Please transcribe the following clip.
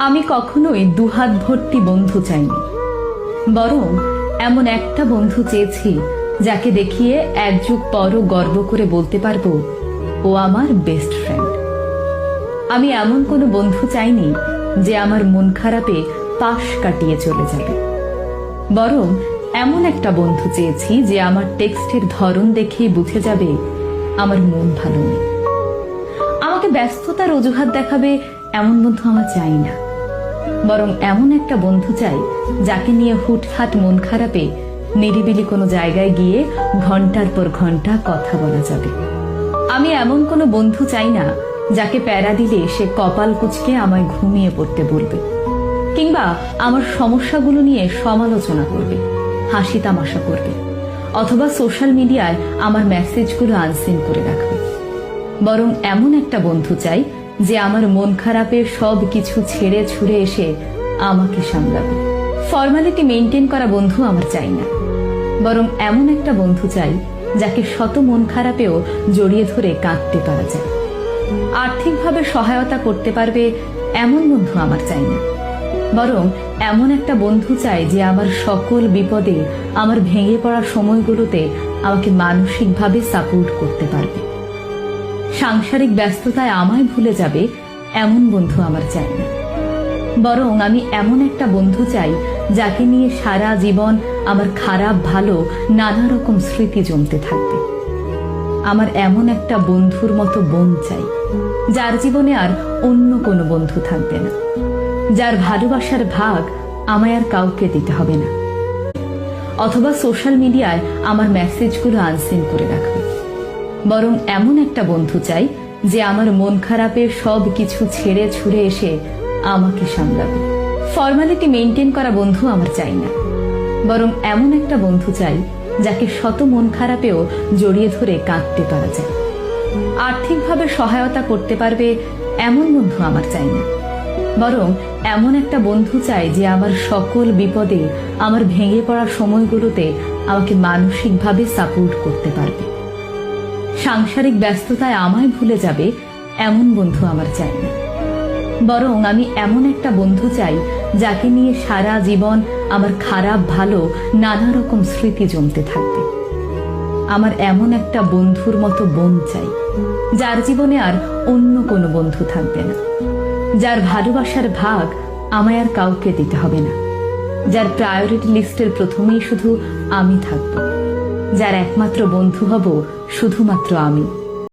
আমি কখনোই দুহাত ভর্তি বন্ধু চাইনি, বরং এমন একটা বন্ধু চেয়েছি যাকে দেখিয়ে এক যুগ পরও গর্ব করে বলতে পারবো ও আমার বেস্ট ফ্রেন্ড। আমি এমন কোনো বন্ধু চাইনি যে আমার মন খারাপে পাশ কাটিয়ে চলে যাবে, বরং এমন একটা বন্ধু চেয়েছি যে আমার টেক্সটের ধরন দেখেই বুঝে যাবে আমার মন ভালো নেই। আমাকে ব্যস্ততার অজুহাত দেখাবে এমন বন্ধু আমার চাই না, বরং এমন একটা বন্ধু চাই যাকে নিয়ে হুটহাট মন খারাপে নিরিবিলি কোনো জায়গায় গিয়ে ঘন্টার পর ঘন্টা কথা বলা যাবে। আমি এমন কোনো বন্ধু চাই না যাকে প্যারা দিলে সে কপাল কুঁচকে আমায় ঘুমিয়ে পড়তে বলবে, কিংবা আমার সমস্যাগুলো নিয়ে সমালোচনা করবে, হাসি তামাশা করবে, অথবা সোশ্যাল মিডিয়ায় আমার মেসেজগুলো আনসিন করে রাখবে। বরং এমন একটা বন্ধু চাই যে আমার মন খারাপের সব কিছু ছেড়ে ছুড়ে এসে আমাকে সামলাবে। ফর্মালিটি মেনটেন করা বন্ধু আমার চাই না, বরং এমন একটা বন্ধু চাই যাকে শত মন খারাপেও জড়িয়ে ধরে কাঁদতে পারা যায়। আর্থিকভাবে সহায়তা করতে পারবে এমন বন্ধু আমার চাই না, বরং এমন একটা বন্ধু চাই যে আমার সকল বিপদে, আমার ভেঙে পড়ার সময়গুলোতে আমাকে মানসিকভাবে সাপোর্ট করতে পারবে। সাংসারিক ব্যস্ততায় আমায় ভুলে যাবে এমন বন্ধু আমার চাই না, বরং আমি এমন একটা বন্ধু চাই যাকে নিয়ে সারা জীবন আমার খারাপ ভালো নানা রকম স্মৃতি জমতে থাকবে। আমার এমন একটা বন্ধুর মতো বোন চাই যার জীবনে আর অন্য কোনো বন্ধু থাকবে না, যার ভালোবাসার ভাগ আমায় আর কাউকে দিতে হবে না, অথবা সোশ্যাল মিডিয়ায় আমার মেসেজগুলো আনসিন করে রাখবে। বরং এমন একটা বন্ধু চাই যে আমার মন খারাপের সব কিছু ছেড়ে ছুড়ে এসে আমাকে সামলাবে। ফর্মালিটি মেনটেন করা বন্ধু আমার চাই না, বরং এমন একটা বন্ধু চাই যাকে শত মন খারাপেও জড়িয়ে ধরে কাঁদতে পারা যায়। আর্থিকভাবে সহায়তা করতে পারবে এমন বন্ধু আমার চাই না, বরং এমন একটা বন্ধু চাই যে আমার সকল বিপদে, আমার ভেঙে পড়ার সময়গুলোতে আমাকে মানসিকভাবে সাপোর্ট করতে পারবে। সাংসারিক ব্যস্ততায় আমায় ভুলে যাবে এমন বন্ধু আমার চাই না, বরং আমি এমন একটা বন্ধু চাই যাকে নিয়ে সারা জীবন আমার খারাপ ভালো নানা রকম স্মৃতি জমতে থাকবে। আমার এমন একটা বন্ধুর মতো বোন চাই যার জীবনে আর অন্য কোনো বন্ধু থাকবে না, যার ভালোবাসার ভাগ আমায় আর কাউকে দিতে হবে না, যার প্রায়োরিটি লিস্টের প্রথমেই শুধু আমি থাকব, যার একমাত্র বন্ধু হব শুধুমাত্র আমি।